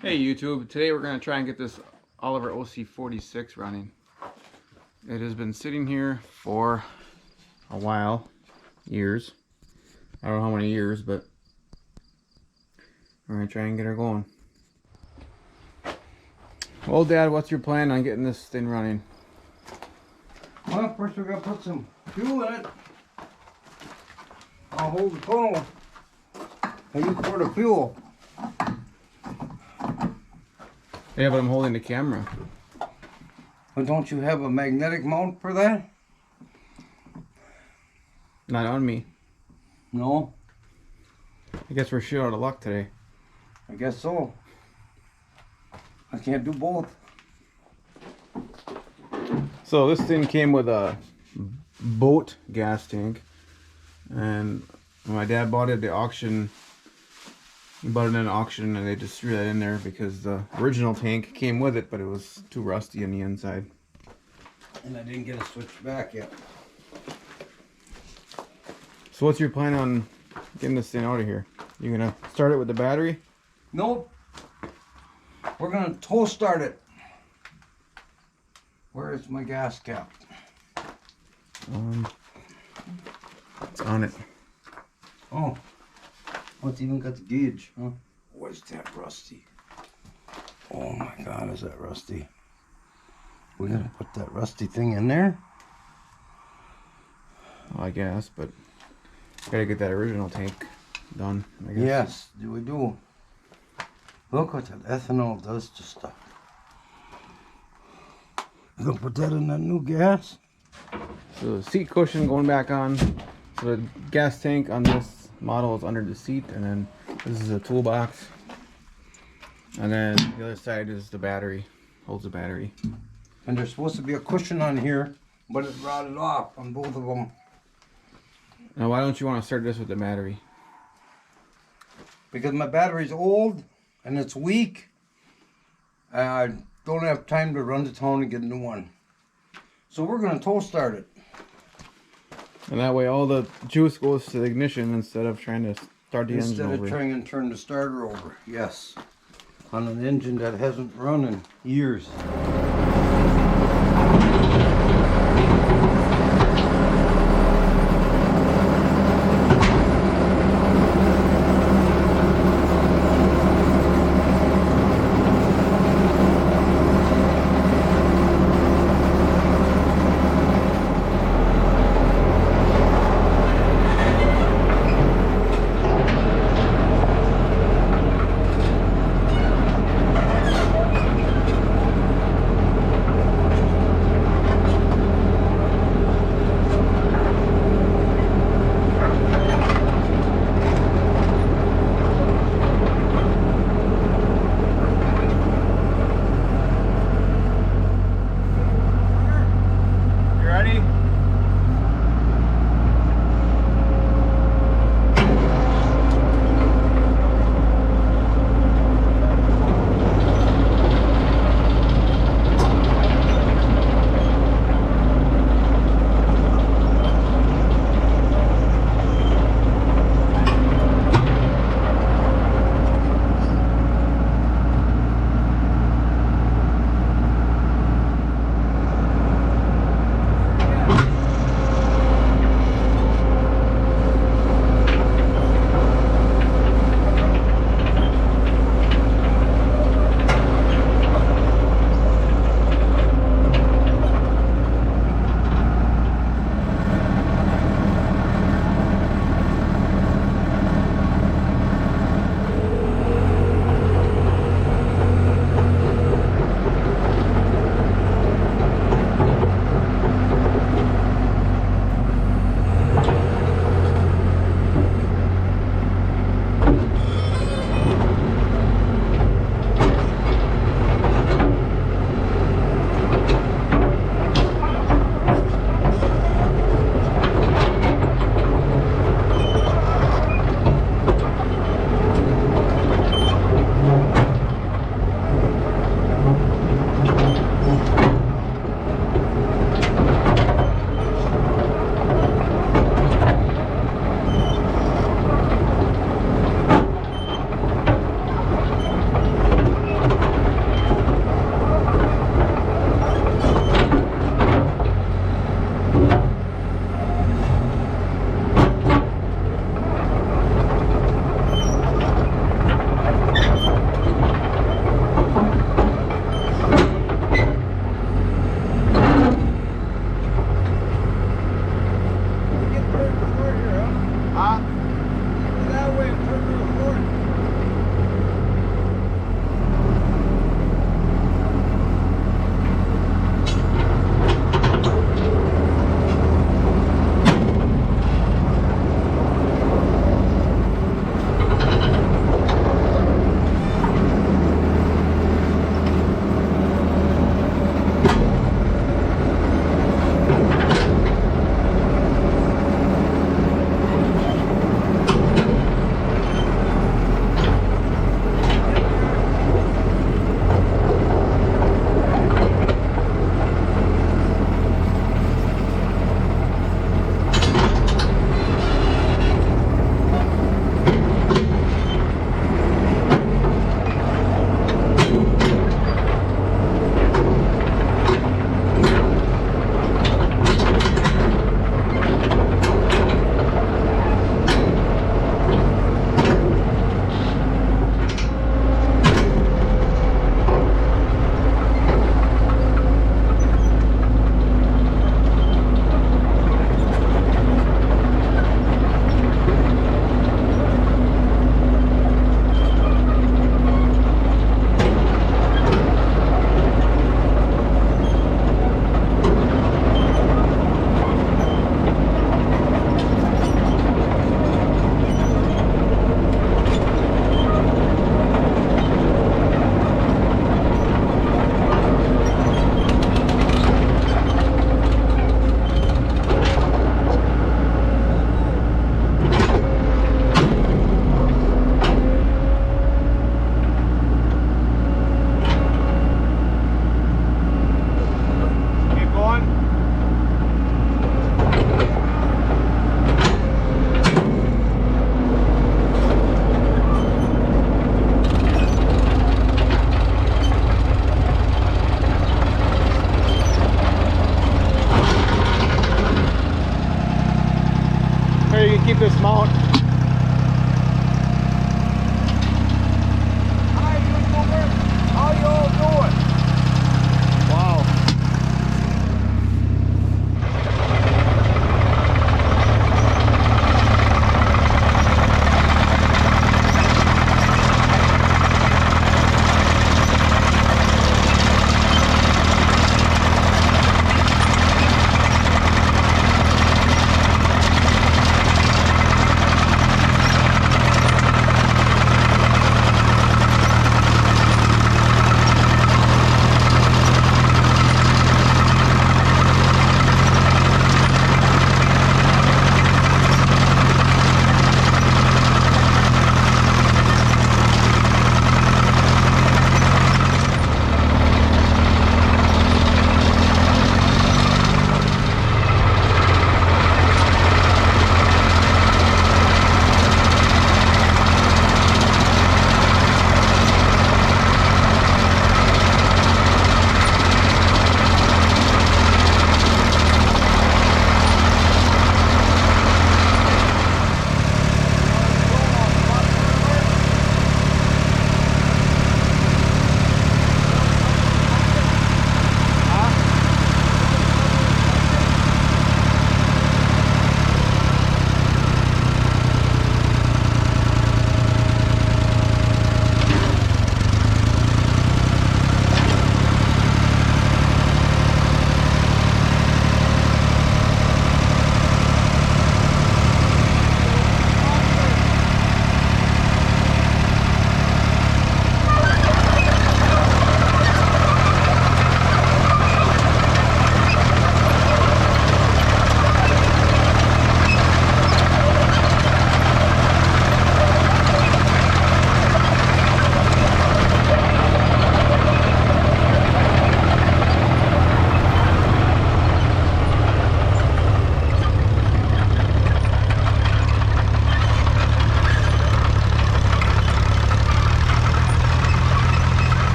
Hey YouTube, today we're going to try and get this Oliver OC-46 running. It has been sitting here for a while, years. I don't know how many years, but we're going to try and get her going. Well, Dad, what's your plan on getting this thing running? Well, first we're going to put some fuel in it. I'll hold the funnel and you pour the fuel. Yeah, but I'm holding the camera. But don't you have a magnetic mount for that? Not on me. No, I guess we're shit out of luck today. I guess so. I can't do both. So this thing came with a boat gas tank, and when my dad bought it at the auction, he bought it in an auction and they just threw that in there because the original tank came with it, but it was too rusty on the inside. And I didn't get it switched back yet. So what's your plan on getting this thing out of here? You gonna start it with the battery? Nope. We're going to tow start it. Where is my gas cap? It's on it. Oh, it's even got the gauge, huh? What's that rusty? Oh my God, is that rusty? We gotta put that rusty thing in there? Well, I guess, but gotta get that original tank done, I guess. Yes, we do. Look what that ethanol does to stuff. You gonna put that in that new gas? So the seat cushion going back on. So the gas tank on this model is under the seat, and then this is a toolbox. And then the other side is the battery, holds the battery. And there's supposed to be a cushion on here, but it rotted off on both of them. Now why don't you want to start this with the battery? Because my battery's old and it's weak. I don't have time to run to town and get a new one. So we're gonna tow start it. And that way all the juice goes to the ignition instead of trying to start the engine Instead over. of trying and turn the starter over, yes. On an engine that hasn't run in years.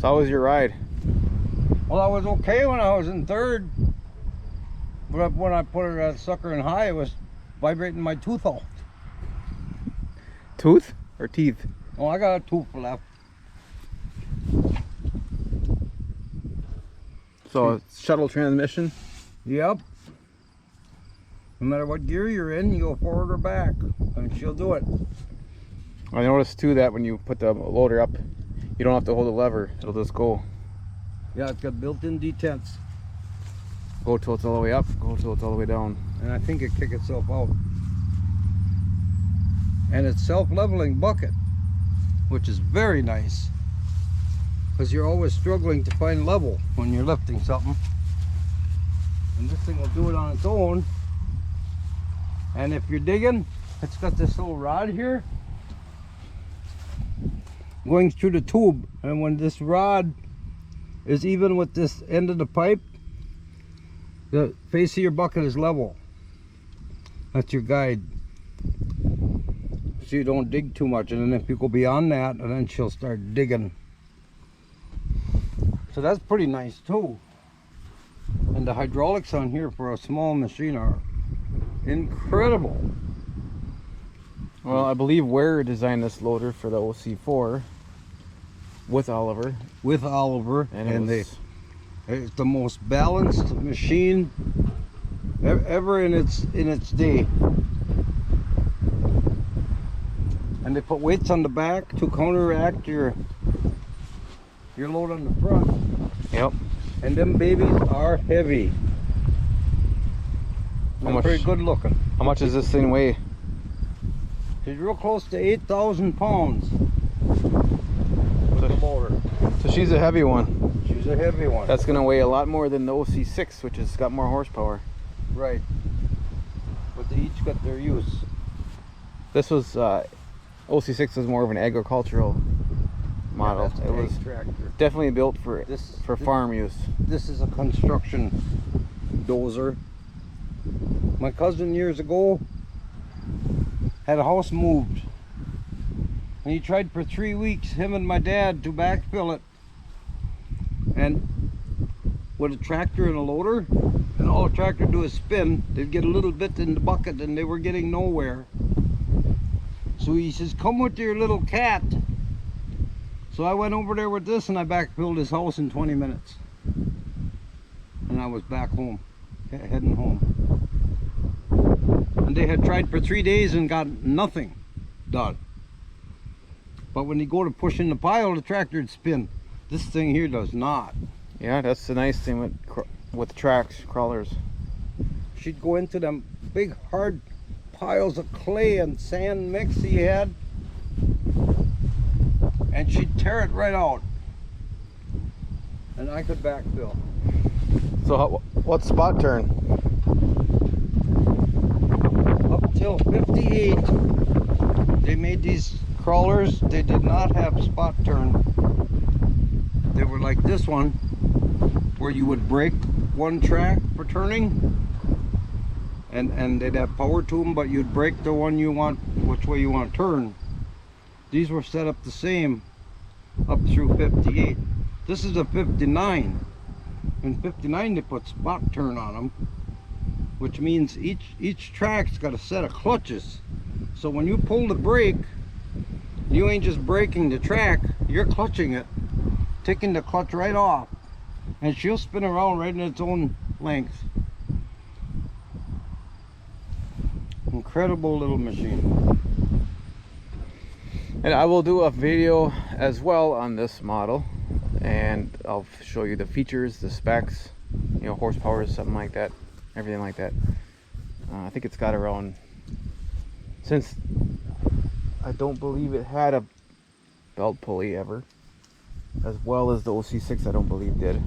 how was your ride? Well, I was okay when I was in third. But when I put that sucker in high, it was vibrating my tooth out. Tooth or teeth? Oh, I got a tooth left. So it's shuttle transmission? Yep. No matter what gear you're in, you go forward or back, and she'll do it. I noticed too that when you put the loader up, you don't have to hold the lever. It'll just go. Yeah, it's got built-in detents. Go till it's all the way up, go till it's all the way down. And I think it kick itself out. And it's self-leveling bucket, which is very nice, because you're always struggling to find level when you're lifting something. And this thing will do it on its own. And if you're digging, it's got this little rod here going through the tube, and when this rod is even with this end of the pipe, the face of your bucket is level. That's your guide, so you don't dig too much. And then if you go beyond that, and then she'll start digging. So that's pretty nice too. And the hydraulics on here for a small machine are incredible. Well, I believe Ware designed this loader for the OC-4 with Oliver. With Oliver, And it's the most balanced machine ever in its day. And they put weights on the back to counteract your load on the front. Yep. And them babies are heavy. They're pretty good looking. How much does this thing weigh? She's real close to 8,000 pounds with the motor. So she's a heavy one. She's a heavy one. That's gonna weigh a lot more than the OC-6, which has got more horsepower. Right. But they each got their use. This was OC-6 was more of an agricultural model. Yeah, that's It an was ag tractor. definitely built for farm use. This is a construction dozer. My cousin years ago had a house moved, and he tried for 3 weeks, him and my dad, to backfill it, and with a tractor and a loader, and all the tractor do is spin. They'd get a little bit in the bucket and they were getting nowhere. So he says, come with your little cat. So I went over there with this and I backfilled his house in 20 minutes. And I was back home, heading home. And they had tried for 3 days and got nothing done. But when you go to push in the pile, the tractor would spin. This thing here does not. Yeah, that's the nice thing with tracks, crawlers. She'd go into them big hard piles of clay and sand mix he had, and she'd tear it right out. And I could backfill. So what spot turn? Up till 58, they made these crawlers. They did not have spot turn. They were like this one, where you would break one track for turning, and they'd have power to them, but you'd break the one you want, which way you want to turn. These were set up the same up through 58. This is a 59. In 59 they put spot turn on them, which means each track's got a set of clutches. So when you pull the brake, you ain't just braking the track, you're clutching it, taking the clutch right off, and she'll spin around right in its own length. Incredible little machine. And I will do a video as well on this model, and I'll show you the features, the specs, you know, horsepower, something like that, everything like that. I think it's got around, since I don't believe it had a belt pulley ever, as well as the OC-6 I don't believe did.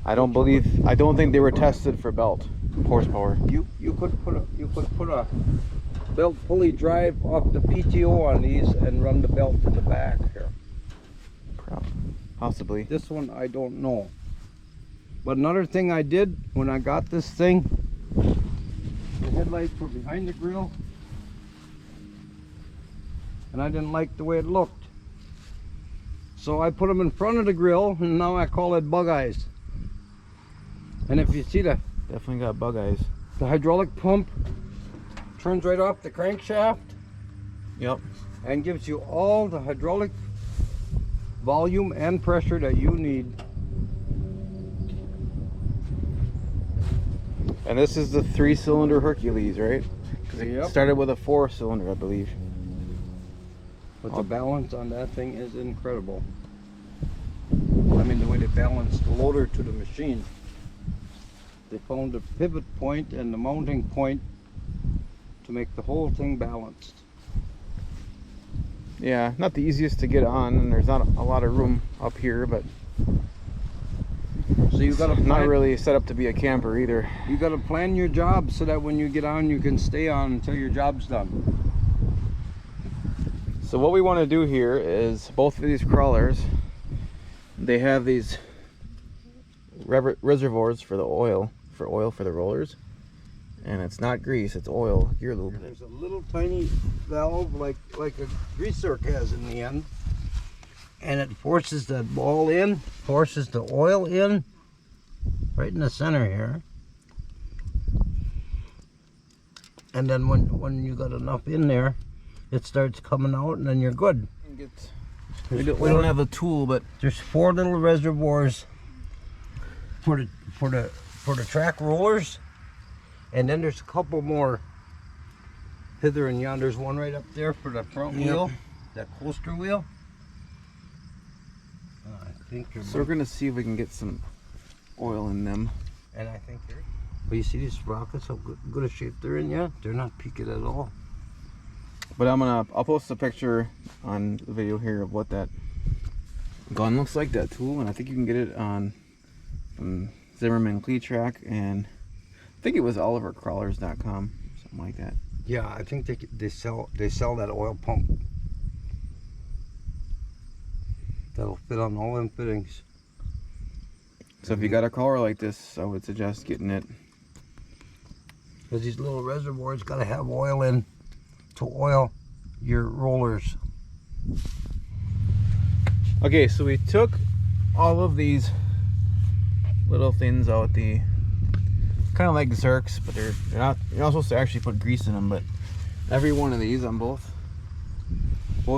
I don't think they were tested for belt horsepower. You could put a belt pulley drive off the PTO on these and run the belt to the back here. Possibly. This one I don't know. But another thing I did when I got this thing, the headlights were behind the grill, and I didn't like the way it looked. So I put them in front of the grill, and now I call it bug eyes. And if you see Definitely got bug eyes. the hydraulic pump turns right off the crankshaft Yep. and gives you all the hydraulic volume and pressure that you need. And this is the 3-cylinder Hercules, right? Because it Yep. started with a 4-cylinder, I believe. But the balance on that thing is incredible. I mean, the way they balance the loader to the machine. They found the pivot point and the mounting point to make the whole thing balanced. Yeah, not the easiest to get on, and there's not a lot of room up here, but So you gotta not plan, really set up to be a camper either. you gotta plan your job so that when you get on, you can stay on until your job's done. So what we want to do here is both of these crawlers, they have these reservoirs for the oil for the rollers, and it's not grease, it's oil, gear lube. There's a little tiny valve like a greaser has in the end, and it forces that ball in, forces the oil in right in the center here. And then when you got enough in there, it starts coming out, and then you're good. We don't have a tool, but There's 4 little reservoirs for the track rollers, and then there's a couple more hither and yon. There's one right up there for the front wheel, that coaster wheel. I think you're. so we're gonna see if we can get some oil in them. And I think they're. Well, you see these sprockets, how good a shape they're in, yeah? They're not peaked at all. But I'll post a picture on the video here of what that gun looks like, that tool, and I think you can get it on Zimmerman Clee Track, and I think it was olivercrawlers.com, something like that. Yeah, I think they sell that oil pump. That'll fit on all them fittings. So if you got a crawler like this, I would suggest getting it. Because these little reservoirs got to have oil in to oil your rollers. Okay, so we took all of these little things out, the kind of like Zerks, but they're not. You're not supposed to actually put grease in them, but every one of these on both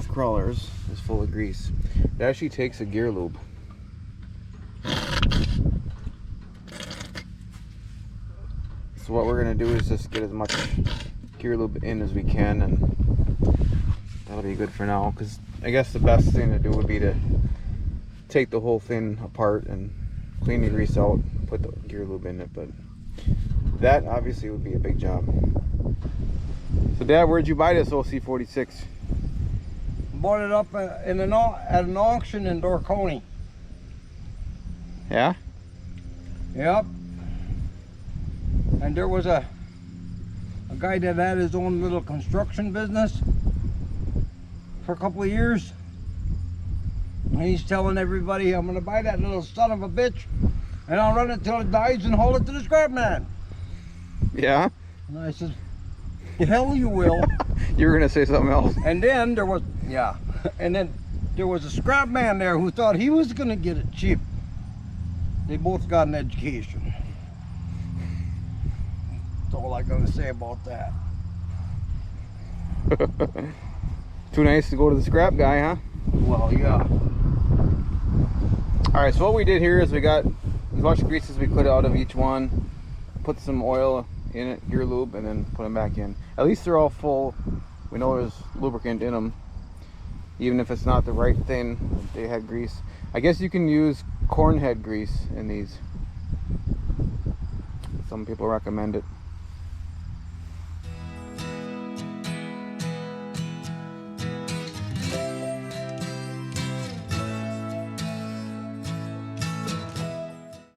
crawlers is full of grease. It actually takes a gear lube. So what we're gonna do is just get as much gear lube in as we can, and that'll be good for now. Because I guess the best thing to do would be to take the whole thing apart and clean the grease out, put the gear lube in it. But that obviously would be a big job. So Dad, where'd you buy this OC-46? Bought it up at an auction in Dorconi. Yeah? Yep. And there was a guy that had his own little construction business for a couple of years. And he's telling everybody, I'm going to buy that little son of a bitch, and I'll run it till it dies and haul it to the scrap man. Yeah? And I said, the hell you will. You were gonna say something else. And then there was, yeah, and then there was a scrap man there who thought he was going to get it cheap. They both got an education. That's all I'm going to say about that. Too nice to go to the scrap guy, huh? Well, yeah. Alright, so what we did here is we got as much grease as we could out of each one, put some oil in it, gear lube, and then put them back in. At least they're all full. We know there's lubricant in them, even if it's not the right thing. They had grease. I guess you can use corn head grease in these. Some people recommend it.